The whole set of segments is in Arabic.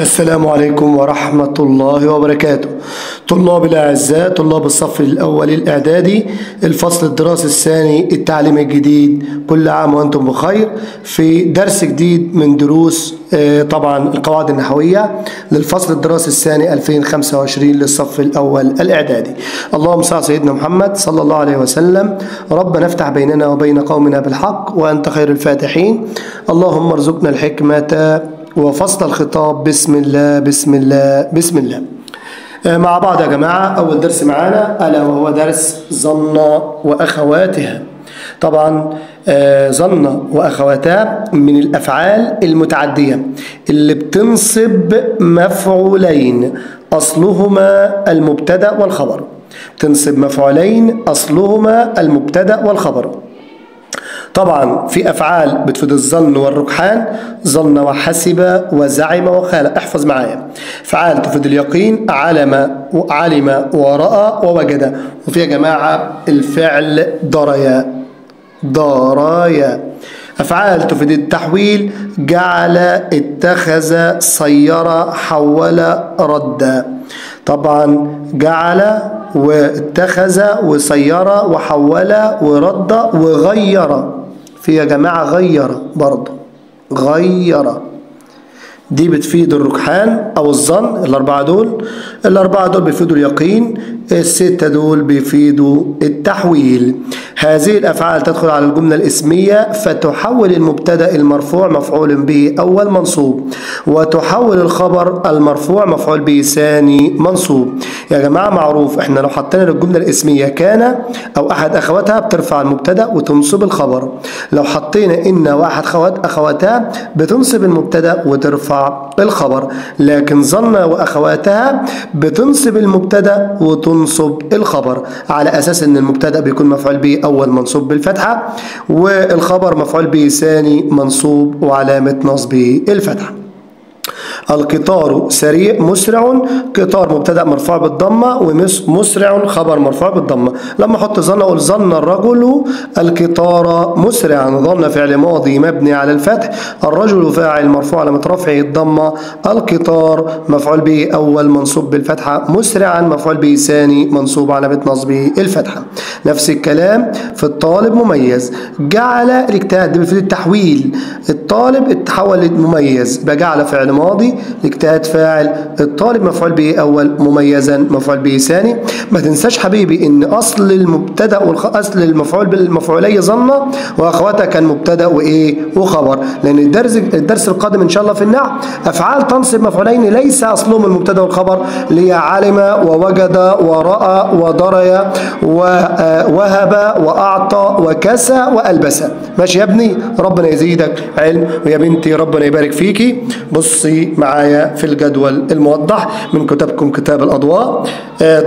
السلام عليكم ورحمة الله وبركاته. طلاب الأعزاء، طلاب الصف الأول الإعدادي، الفصل الدراسي الثاني التعليم الجديد، كل عام وأنتم بخير في درس جديد من دروس طبعا القواعد النحوية للفصل الدراسي الثاني 2025 للصف الأول الإعدادي. اللهم صل على سيدنا محمد صلى الله عليه وسلم. ربنا افتح بيننا وبين قومنا بالحق وأنت خير الفاتحين. اللهم ارزقنا الحكمة وفصل الخطاب. بسم الله بسم الله بسم الله. مع بعض يا جماعة أول درس معانا ألا وهو درس ظن وأخواتها. طبعا ظن وأخواتها من الأفعال المتعدية اللي بتنصب مفعولين أصلهما المبتدأ والخبر. بتنصب مفعولين أصلهما المبتدأ والخبر. طبعا في أفعال بتفيد الظن والرجحان، ظن وحسب وزعم وخال. احفظ معايا. أفعال تفيد اليقين، علم ورأى ووجد. وفي يا جماعة الفعل ضرايا. أفعال تفيد التحويل، جعل، اتخذ، صير، حول، رد. طبعا جعل واتخذ وصير وحول ورد وغير. في يا جماعة غير برضه، غير دي بتفيد الرجحان أو الظن. الأربعة دول بيفيدوا اليقين، الستة دول بيفيدوا التحويل. هذه الأفعال تدخل على الجملة الاسمية فتحول المبتدأ المرفوع مفعول به أول منصوب، وتحول الخبر المرفوع مفعول به ثاني منصوب. يا جماعة معروف احنا لو حطينا للجملة الاسمية كان أو أحد أخواتها بترفع المبتدأ وتنصب الخبر. لو حطينا إن وأحد أخواتها بتنصب المبتدأ وترفع الخبر. لكن ظن وأخواتها بتنصب المبتدأ وتنصب الخبر على أساس إن المبتدأ بيكون مفعول به أول منصوب بالفتحة، والخبر مفعول به ثاني منصوب وعلامة نصبه الفتحة. القطار سريع مسرع. قطار مبتدأ مرفوع بالضمة، ومسرع خبر مرفوع بالضمة. لما احط ظن اقول ظن الرجل القطار مسرعا. ظن فعل ماضي مبني على الفتح، الرجل فاعل مرفوع علامة رفعه الضمة، القطار مفعول به أول منصوب بالفتحة، مسرعا مفعول به ثاني منصوب علامة نصبه الفتحة. نفس الكلام في الطالب مميز. جعل الاجتهاد بيفيد التحويل، الطالب اتحول لمميز بجعل فعل ماضي، الاجتهاد فاعل، الطالب مفعول به أول، مميزا مفعول به ثاني. ما تنساش حبيبي إن أصل المبتدأ أصل المفعول بالمفعولية ظن وأخواتها كان مبتدأ وإيه وخبر. لأن الدرس القادم إن شاء الله في النحو أفعال تنصب مفعولين ليس أصلهم المبتدأ والخبر، اللي هي علم ووجد ورأى وضري ووهب وأعطى وكسى وألبس. ماشي يا ابني، ربنا يزيدك علم، ويا بنتي ربنا يبارك فيكي. بصي معايا في الجدول الموضح من كتابكم كتاب الأضواء.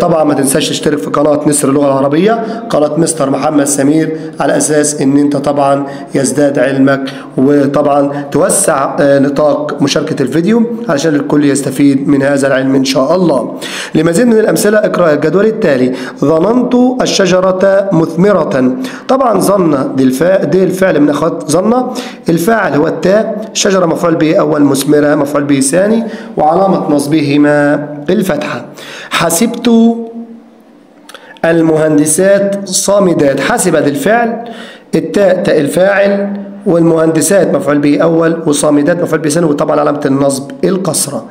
طبعا ما تنساش تشترك في قناة نسر اللغة العربية، قناة مستر محمد سمير، على أساس إن أنت طبعا يزداد علمك، وطبعا توسع نطاق مشاركة الفيديو علشان الكل يستفيد من هذا العلم إن شاء الله. لمزيد من الأمثلة اقرأ الجدول التالي. ظننت الشجرة مثمرة. طبعا ظن دي الفعل من أخوات ظن، الفاعل هو التاء، الشجرة مفعول به أول، مثمرة مفعول به ثاني وعلامة نصبهما الفتحة. حسبت المهندسات صامدات. حسبت الفعل، التاء تاء الفاعل، والمهندسات مفعول به أول، وصامدات مفعول به ثاني، وطبعا علامة النصب الكسرة.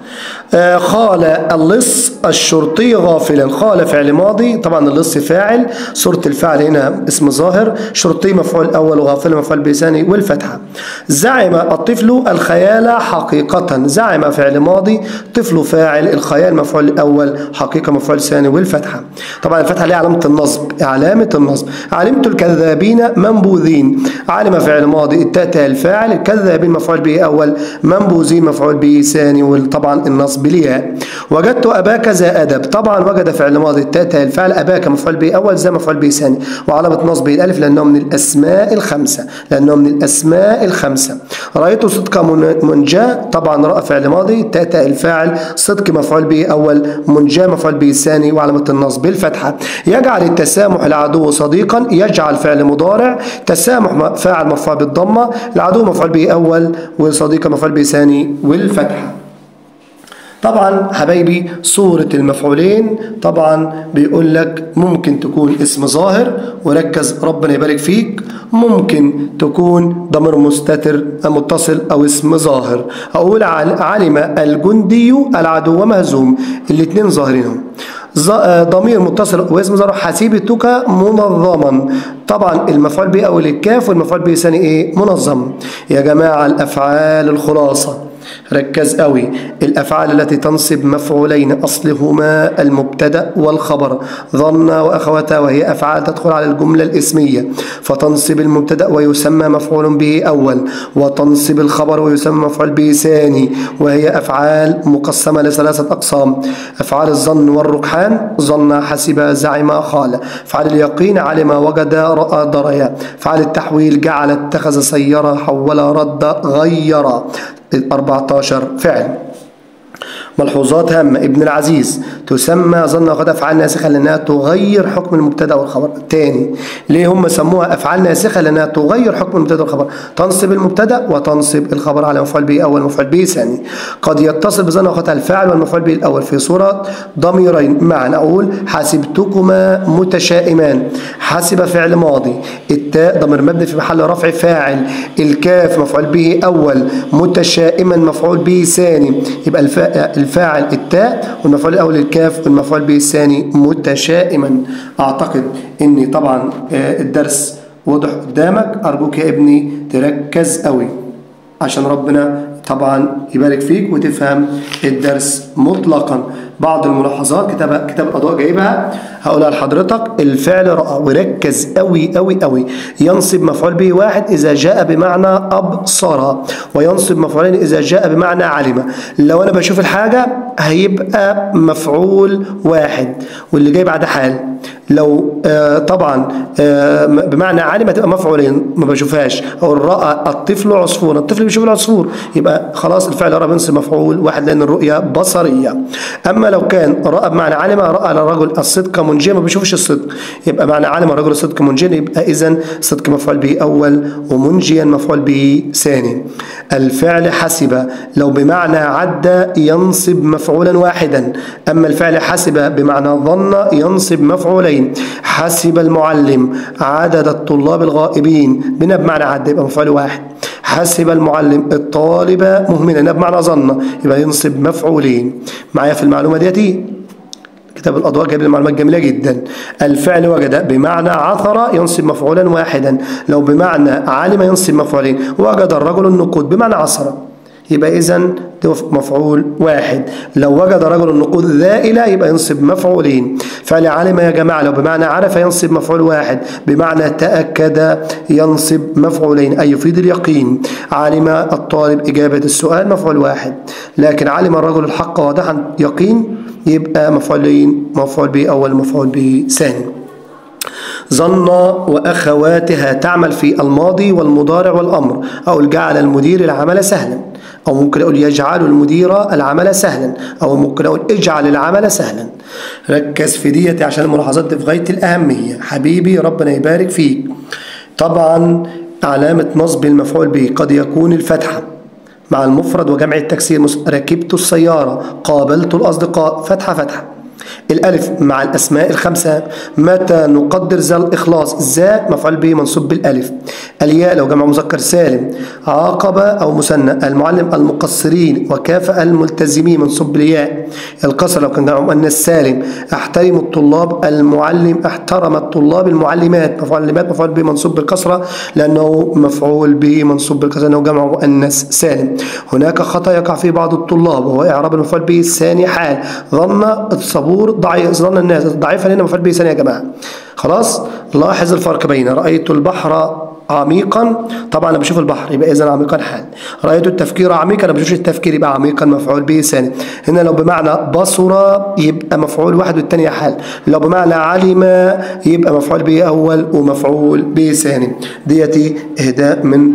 خال اللص الشرطي غافلا. خال فعل ماضي، طبعا اللص فاعل، صورة الفاعل هنا اسم ظاهر، شرطي مفعول أول وغافلا مفعول به ثاني والفتحة. زعم الطفل الخيال حقيقة. زعم فعل ماضي، طفل فاعل، الخيال مفعول أول، حقيقة مفعول ثاني والفتحة. طبعا الفتحة ليها علامة النصب، علامة النصب. علمت الكذابين منبوذين. علم فعل ماضي، التاء الفاعل، الكذابين مفعول به أول، منبوذين مفعول به ثاني، وطبعا النصب لياء. وجدت أباك ذا أدب. طبعا وجد فعل ماضي، التاء الفاعل، أباك مفعول به أول، ذا مفعول به ثاني، وعلامة نصبه الألف لأنه من الأسماء الخمسة. رأيت صدق منجاة. طبعا رأى فعل ماضي، التاء الفاعل، صدق مفعول به أول، منجاة مفعول به ثاني وعلامة النصب الفتحة. يجعل التسامح العدو صديقا. يجعل فعل مضارع، تسامح فاعل مرفوع بالضمة، العدو مفعول به أول، وصديق مفعول به ثاني والفتحة. طبعا حبايبي صورة المفعولين طبعا بيقول لك ممكن تكون اسم ظاهر، وركز ربنا يبارك فيك، ممكن تكون ضمير مستتر متصل أو اسم ظاهر. أقول علم الجندي العدو مهزوم، الاثنين ظاهرين. ضمير متصل واسم ظاهر حسيبتك منظما، طبعا المفعول به أول الكاف والمفعول به ثاني إيه؟ منظم. يا جماعة الأفعال الخلاصة ركز قوي، الأفعال التي تنصب مفعولين أصلهما المبتدأ والخبر، ظن وأخواتها، وهي أفعال تدخل على الجملة الاسمية فتنصب المبتدأ ويسمى مفعول به أول، وتنصب الخبر ويسمى مفعول به ثاني، وهي أفعال مقسمة لثلاثة أقسام: أفعال الظن والرجحان، ظن حسب زعم قال، أفعال اليقين علم وجد رأى دري، أفعال التحويل جعل اتخذ سير حول رد غير، 14 فعل. ملحوظات هامة: ابن العزيز تسمى ظن وقد أفعال ناسخة لأنها تغير حكم المبتدأ والخبر. تاني ليه هم سموها أفعال ناسخة؟ لأنها تغير حكم المبتدأ والخبر، تنصب المبتدأ وتنصب الخبر على مفعول به أول مفعول به ثاني. قد يتصل بظن وقد الفاعل والمفعول به الأول في صورة ضميرين معا، أقول حسبتكما متشائمان، حسب فعل ماضي، التاء ضمير مبني في محل رفع فاعل، الكاف مفعول به أول، متشائما مفعول به ثاني، يبقى الفاعل التاء والمفعول الأول الكاف والمفعول به الثاني متشائما. أعتقد إني طبعا الدرس واضح قدامك، أرجوك يا ابني تركز قوي عشان ربنا طبعا يبارك فيك وتفهم الدرس مطلقا. بعض الملاحظات كتاب الأضواء جايبها هقولها لحضرتك. الفعل رأى، وركز قوي قوي قوي، ينصب مفعول به واحد إذا جاء بمعنى أبصر، وينصب مفعولين إذا جاء بمعنى علم. لو أنا بشوف الحاجة هيبقى مفعول واحد واللي جاي بعد حال. لو طبعا بمعنى علم هتبقى مفعولين ما بشوفهاش. أو رأى الطفل عصفورا، الطفل بيشوف العصفور، يبقى خلاص الفعل رأى بينصب مفعول واحد لأن الرؤية بصرية. أما لو كان رأى بمعنى علم، رأى الرجل الصدق منجيا، ما بيشوفش الصدق، يبقى معنى علم الرجل الصدق منجيا، يبقى إذن صدق مفعول به أول ومنجيا مفعول به ثاني. الفعل حسب لو بمعنى عد ينصب مفعولا واحدا، أما الفعل حسب بمعنى ظن ينصب مفعولين. حسب المعلم عدد الطلاب الغائبين، بنا بمعنى عد يبقى مفعول واحد. حسب المعلم الطالب مهملا بمعنى ظن يبقى ينصب مفعولين. معايا في المعلومة ديتي؟ كتاب الأضواء جايب المعلومات جميلة جدا. الفعل وجد بمعنى عثر ينصب مفعولا واحدا، لو بمعنى علم ينصب مفعولين. وجد الرجل النقود بمعنى عصر، يبقى إذن مفعول واحد. لو وجد رجل النقود ذائلة يبقى ينصب مفعولين. فعل علم يا جماعة لو بمعنى عرف ينصب مفعول واحد، بمعنى تأكد ينصب مفعولين أي يفيد اليقين. علم الطالب إجابة السؤال مفعول واحد، لكن علم الرجل الحق واضحا يقين يبقى مفعولين، مفعول به أول مفعول به ثاني. ظن وأخواتها تعمل في الماضي والمضارع والأمر، أو جعل المدير العمل سهلا، أو ممكن أقول يجعل المدير العمل سهلا، أو ممكن أقول اجعل العمل سهلا. ركز في ديتي عشان الملاحظات دي في غاية الأهمية حبيبي، ربنا يبارك فيك. طبعا علامة نصب المفعول به قد يكون الفتحة مع المفرد وجمع التكسير، ركبت السيارة، قابلت الأصدقاء، فتحة فتحة. الألف مع الأسماء الخمسة، متى نقدر ذا الإخلاص، ذا مفعول به منصوب بالألف. الياء لو جمع مذكر سالم، عاقب أو مثنى، المعلم المقصرين، وكافأ الملتزمين منصوب بالياء. القصر لو كان جمع مؤنث سالم، احترم الطلاب، المعلم احترم الطلاب، المعلمات معلمات مفعول به منصوب بالكسرة لأنه مفعول به منصوب بالكسرة لأنه جمع مؤنث سالم. هناك خطأ يقع في بعض الطلاب وهو إعراب المفعول به الثاني حال، ظن الصبور ضعيف، ظن الناس ضعيفا هنا مفعول به ثاني يا جماعة. خلاص لاحظ الفرق بين رأيت البحر عميقا، طبعا انا بشوف البحر يبقى اذا عميقا حال. رايت التفكير عميقا، انا بشوفش التفكير يبقى عميقا مفعول به ثاني. هنا لو بمعنى بصر يبقى مفعول واحد والثاني حال، لو بمعنى علم يبقى مفعول به اول ومفعول به ثاني. ديتي اهداء من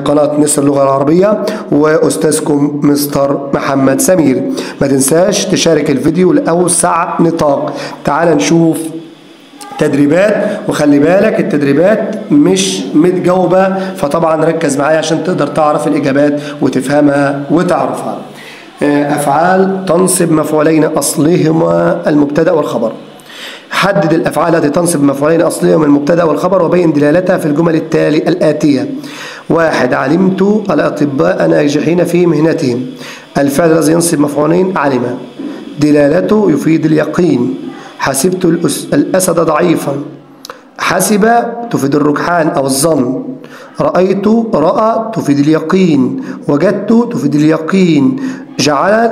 قناة مصر اللغة العربية وأستاذكم مستر محمد سمير. ما تنساش تشارك الفيديو لأوسع نطاق. تعال نشوف تدريبات، وخلي بالك التدريبات مش متجاوبة، فطبعا ركز معايا عشان تقدر تعرف الإجابات وتفهمها وتعرفها. أفعال تنصب مفعولين أصلهما المبتدأ والخبر. حدد الأفعال التي تنصب مفعولين أصلهما المبتدأ والخبر وبين دلالتها في الجمل الآتية. 1. علمت الأطباء ناجحين في مهنتهم. الفعل الذي ينصب مفعولين علم، دلالته يفيد اليقين. حسبت الأسد ضعيفا. حسب تفيد الرجحان أو الظن. رأيت رأى تفيد اليقين. وجدت تفيد اليقين.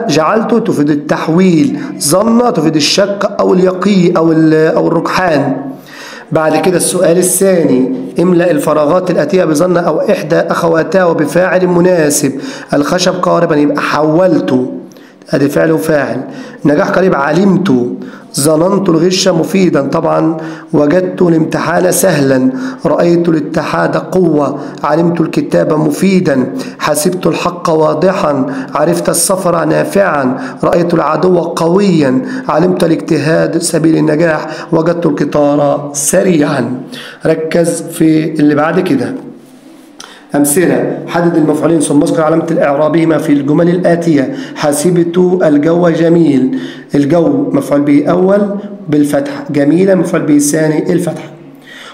جعلت تفيد التحويل. ظن تفيد الشك أو اليقين أو الرجحان. بعد كده السؤال الثاني، املأ الفراغات الآتية بظن أو إحدى أخواتها وبفاعل مناسب. الخشب قاربا يبقى حولت، ادي فعل وفاعل. نجاح قريب علمت. ظننت الغش مفيدا، طبعا وجدت الامتحان سهلا. رأيت الاتحاد قوة. علمت الكتاب مفيدا. حسبت الحق واضحا. عرفت السفر نافعا. رأيت العدو قويا. علمت الاجتهاد سبيل النجاح. وجدت القطار سريعا. ركز في اللي بعد كده. أمثلة: حدد المفعولين ثم اذكر علامة إعرابهما في الجمل الآتية. حسبت الجو جميل. الجو مفعول به أول بالفتح، جميلا مفعول به الثاني الفتح.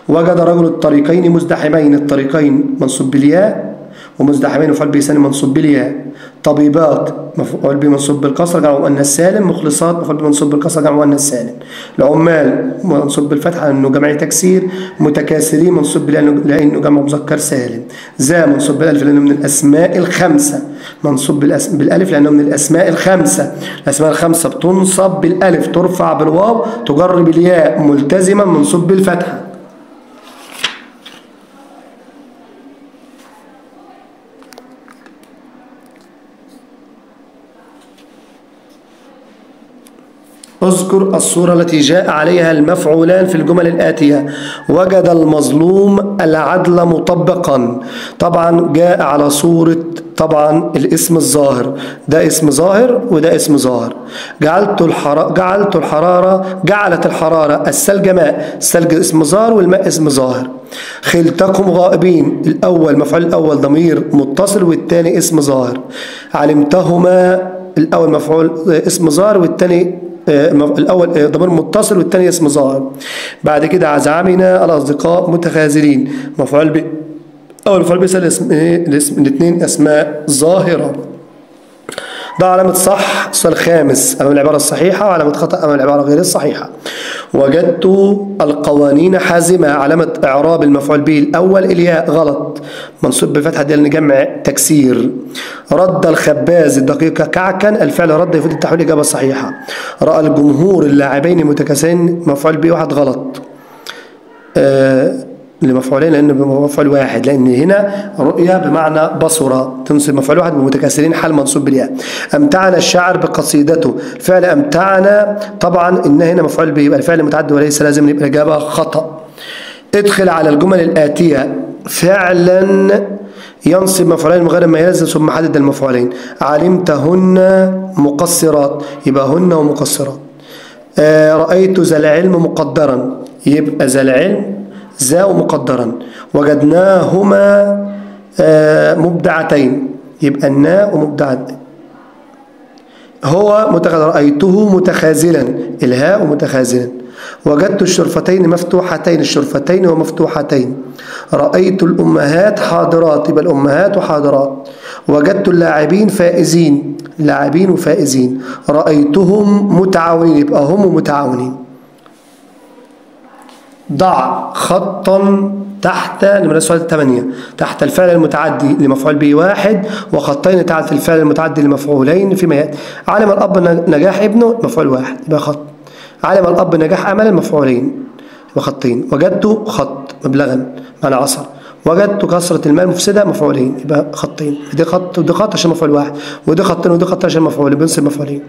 وجد رجل الطريقين مزدحمين. الطريقين منصوب بالياء، ومزدحمين مفعول به ثاني منصوب بالياء. طبيبات مفعول به منصوب بالكسر جمع مؤنث سالم. مخلصات مفعول به منصوب بالكسر جمع مؤنث سالم. العمال منصوب بالفتحه لانه جمع تكسير. متكاسرين منصوب لانه جمع مذكر سالم. ذا منصوب بالالف لانه من الاسماء الخمسه. منصوب بالالف لانه من الاسماء الخمسه. الاسماء الخمسه بتنصب بالالف، ترفع بالواو، تجر بالياء. ملتزما منصوب بالفتحه. اذكر الصورة التي جاء عليها المفعولان في الجمل الآتية. وجد المظلوم العدل مطبقا. طبعا جاء على صورة طبعا الاسم الظاهر، ده اسم ظاهر وده اسم ظاهر. جعلت الحرارة الثلج ماء. الثلج اسم ظاهر والماء اسم ظاهر. خلتكم غائبين. الأول مفعول الأول ضمير متصل والثاني اسم ظاهر. علمتهما الأول مفعول اسم ظاهر والثاني الأول ضمير متصل والثاني اسم ظاهر. بعد كده عزعمنا الأصدقاء متخاذلين. مفعول به أول مفعول به الاثنين أسماء ظاهرة. ده علامة صح السؤال الخامس أمام العبارة الصحيحة، وعلامة خطأ أمام العبارة غير الصحيحة. وجدت القوانين حازمة. علامة إعراب المفعول به الأول الياء غلط، منصوب بالفتحة دي لجمع تكسير. رد الخباز الدقيقة كعكا. الفعل رد يفيد التحويل، إجابة صحيحة. رأى الجمهور اللاعبين متكاسلين. مفعول به واحد غلط، لمفعولين لأنه بمفعول واحد، لأن هنا رؤية بمعنى بصرة تنصب مفعول واحد بمتكاسلين حال منصوب بالياء. أمتعنا الشاعر بقصيدته. فعل أمتعنا طبعا إن هنا مفعول به، يبقى الفعل متعدي وليس لازم، يبقى الإجابة خطأ. ادخل على الجمل الآتية فعلا ينصب مفعولين من غير ما يلزم ثم حدد المفعولين. علمتهن مقصرات، يبقى هن ومقصرات. رأيت ذا العلم مقدرا، يبقى ذا العلم ذا ومقدرا. وجدناهما مبدعتين، يبقى الناء ومبدعتين. هو رأيته متخاذلا، الهاء متخاذلا. وجدت الشرفتين مفتوحتين، الشرفتين ومفتوحتين. رأيت الأمهات حاضرات، يبقى الأمهات وحاضرات. وجدت اللاعبين فائزين، لاعبين وفائزين. رأيتهم متعاونين، يبقى هم متعاونين. ضع خطا تحت نمرة سؤال 8 تحت الفعل المتعدي لمفعول به واحد، وخطين تحت الفعل المتعدي لمفعولين فيما يأتي. علم الأب نجاح ابنه مفعول واحد يبقى خط. علم الأب نجاح عمل مفعولين يبقى خطين. وجدت خط مبلغا معنى عصر. وجدت كثرة المال مفسدة مفعولين يبقى خطين. دي خط ودي خط عشان مفعول واحد، ودي خطين ودي خط عشان مفعولين بنصب مفعولين.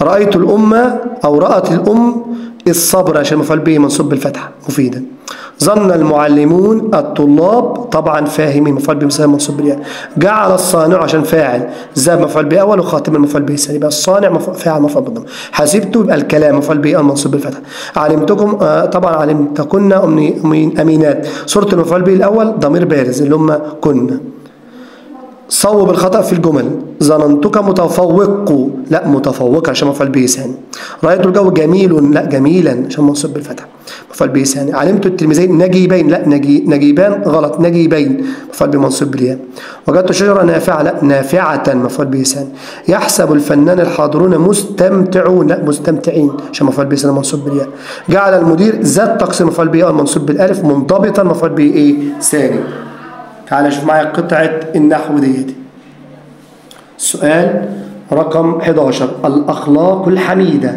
رأيت الأمة أو رأت الأم الصبر عشان مفعول به منصوب بالفتحة مفيدا. ظن المعلمون الطلاب طبعا فاهمين مفعول به مثلا منصوب بالياء. جعل الصانع عشان فاعل. ذهب مفعول به اول وخاتم المفعول به الثاني، يبقى الصانع فاعل مفعول بالضم. حسبت يبقى الكلام مفعول به منصوب بالفتحة. علمتكم طبعا علمتكن امينات. صورة المفعول به الاول ضمير بارز اللي هم كنا. صوب الخطأ في الجمل. ظننتك متفوق، لا متفوق عشان مفعول به ثاني. رأيت الجو جميل، لا جميلا عشان منصوب بالفتحة مفعول به ثاني. علمت التلميذين نجيبين، لا نجيبان غلط، نجيبين مفعول به منصوب بالياء. وجدت شجرة نافعة، لا نافعة مفعول به ثاني. يحسب الفنان الحاضرون مستمتعون، لا مستمتعين عشان مفعول به ثاني منصوب بالياء. جعل المدير ذات تقصير مفعول به أول منصوب بالألف منضبطا مفعول به إيه ثاني. تعال شوف معايا قطعة النحو ديت. السؤال رقم 11. الأخلاق الحميدة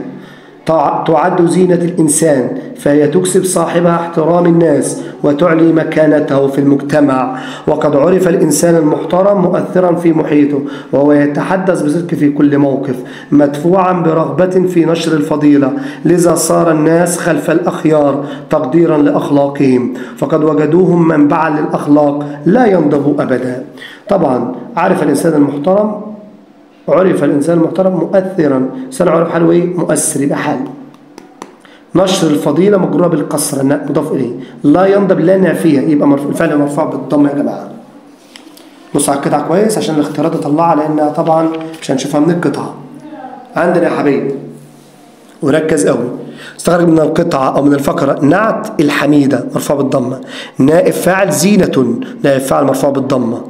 تعد زينة الإنسان، فهي تكسب صاحبها احترام الناس وتعلي مكانته في المجتمع. وقد عرف الإنسان المحترم مؤثرا في محيطه، وهو يتحدث بصدق في كل موقف، مدفوعا برغبة في نشر الفضيلة، لذا صار الناس خلف الأخيار تقديرا لأخلاقهم، فقد وجدوهم منبعا للأخلاق لا ينضب أبدا. طبعا عرف الإنسان المحترم، عرف الإنسان المحترم مؤثرا، إنسان عرف حاله إيه؟ مؤثر، يبقى حال. نشر الفضيلة مجرورة بالكسر مضاف إليه. لا ينضب لا نافية، يبقى الفعل مرفوع بالضم يا جماعة. بص على القطعة كويس عشان الاختيارات تطلعها، لأنها طبعا مش هنشوفها من القطعة. عندنا يا حبيبي وركز قوي، استخرج من القطعة أو من الفقرة نعت الحميدة مرفوع بالضمة، نائب فاعل زينة نائب فاعل مرفوع بالضمة.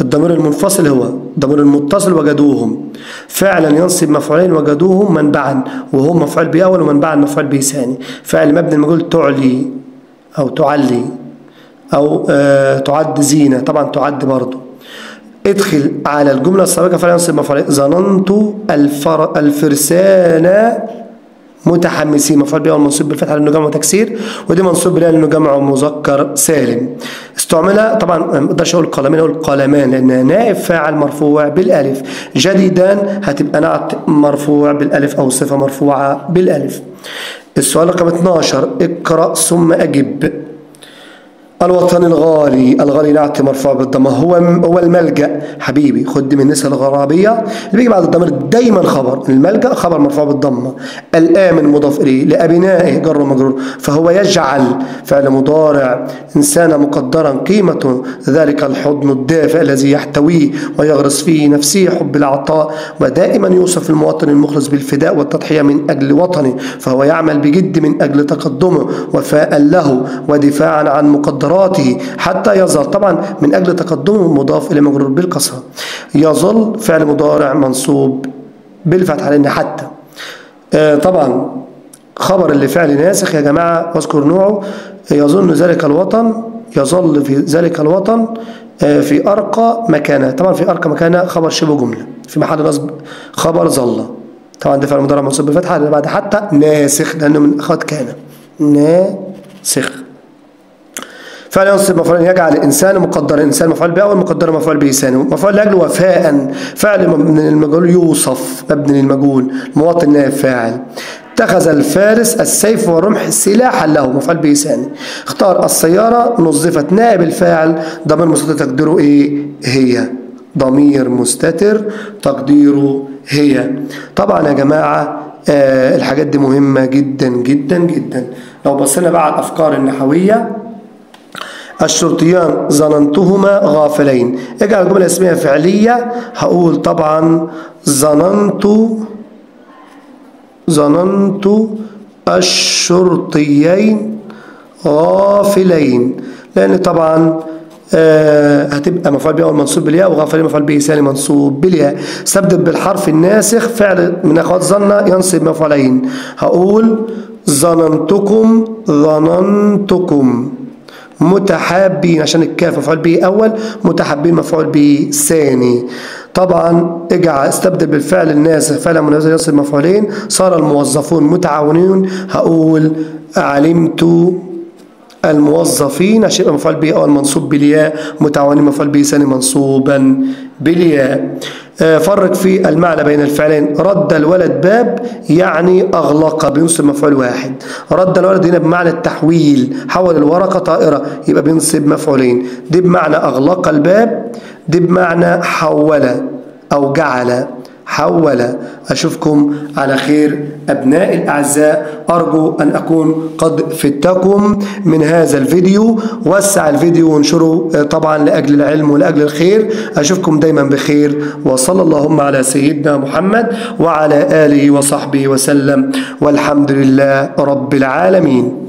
الضمير المنفصل هو الضمير المتصل وجدوهم، فعلا ينصب مفعولين وجدوهم منبعا، وهم مفعول به أول ومنبعا مفعول به ثاني. فعل مبني المجهول تعلي أو تعلي أو تعد زينة، طبعا تعد برضه. ادخل على الجملة السابقة فعلا ينصب مفعولين. ظننت الفرسان متحمسين مفعول به منصوب بالفتحه لانه جمع تكسير، ودي منصوب بها لانه جمع مذكر سالم. استعمل طبعا ما اقدرش اقول قلمين، اقول قلمان لان نائب فاعل مرفوع بالالف. جديدان هتبقى نعت مرفوع بالالف او صفه مرفوعه بالالف. السؤال رقم 12. اقرأ ثم اجب. الوطن الغالي، الغالي نعت مرفوع بالضمه، هو الملجأ. حبيبي خد من النساء الغرابية اللي بيجي بعد الضمير دايما خبر، الملجأ خبر مرفوع بالضمه. الآمن مضاف إليه، لأبنائه جر ومجرور. فهو يجعل فعل مضارع، إنسان مقدرا قيمته ذلك الحضن الدافئ الذي يحتويه ويغرس فيه نفسه حب العطاء، ودائما يوصف المواطن المخلص بالفداء والتضحية من أجل وطنه، فهو يعمل بجد من أجل تقدمه وفاء له ودفاعا عن مقدراته حتى يظل. طبعا من أجل تقدمه مضاف إلى مجرور بالكسرة. يظل فعل مضارع منصوب بالفتحة لأن حتى طبعا خبر اللي فعل ناسخ يا جماعة، واذكر نوعه. يظن ذلك الوطن، يظل في ذلك الوطن في أرقى مكانه. طبعا في أرقى مكانه خبر شبه جملة في محل نصب خبر ظل. طبعا ده فعل مضارع منصوب بالفتحة اللي بعد حتى ناسخ لأنه من أخوات كان ناسخ. فعل ينصب مفعول يجعل الإنسان مقدر، الإنسان مفعول به أول مقدر مفعول به ثاني. مفعول لأجله وفاء، فعل مبني للمجهول يوصف مبني للمجهول، المواطن نائب فاعل. اتخذ الفارس السيف والرمح سلاحا له مفعول به ثاني. اختار السيارة نظفت، نائب الفاعل ضمير مستتر تقديره ايه؟ هي. ضمير مستتر تقديره هي. طبعا يا جماعة الحاجات دي مهمة جدا جدا جدا. لو بصينا بقى على الأفكار النحوية، الشرطيان ظننتهما غافلين. اجعل الجملة اسمها فعلية، هقول طبعا ظننت الشرطيين غافلين، لأن طبعا هتبقى مفعول به أول منصوب بالياء، وغافلين مفعول به ثاني منصوب بالياء. استبدل بالحرف الناسخ فعل من أخوات ظن ينصب مفعولين. هقول ظننتكم متحابين عشان الكاف مفعول به أول، متحابين مفعول به ثاني. طبعا استبدل بالفعل الناسخ فعل مناسب يصل مفعولين، صار الموظفون متعاونين. هقول علمت الموظفين عشان يبقى مفعول به أول منصوب بالياء، متعاونين مفعول به ثاني منصوبا بالياء. فرق في المعنى بين الفعلين. رد الولد باب يعني أغلق بينصب مفعول واحد. رد الولد هنا بمعنى التحويل، حول الورقة طائرة يبقى بينصب مفعولين. دي بمعنى أغلق الباب، دي بمعنى حول أو جعل حول. أشوفكم على خير أبنائي الأعزاء، أرجو أن أكون قد فدتكم من هذا الفيديو. وسع الفيديو وانشره طبعا لأجل العلم ولأجل الخير. أشوفكم دايما بخير، وصلى اللهم على سيدنا محمد وعلى آله وصحبه وسلم، والحمد لله رب العالمين.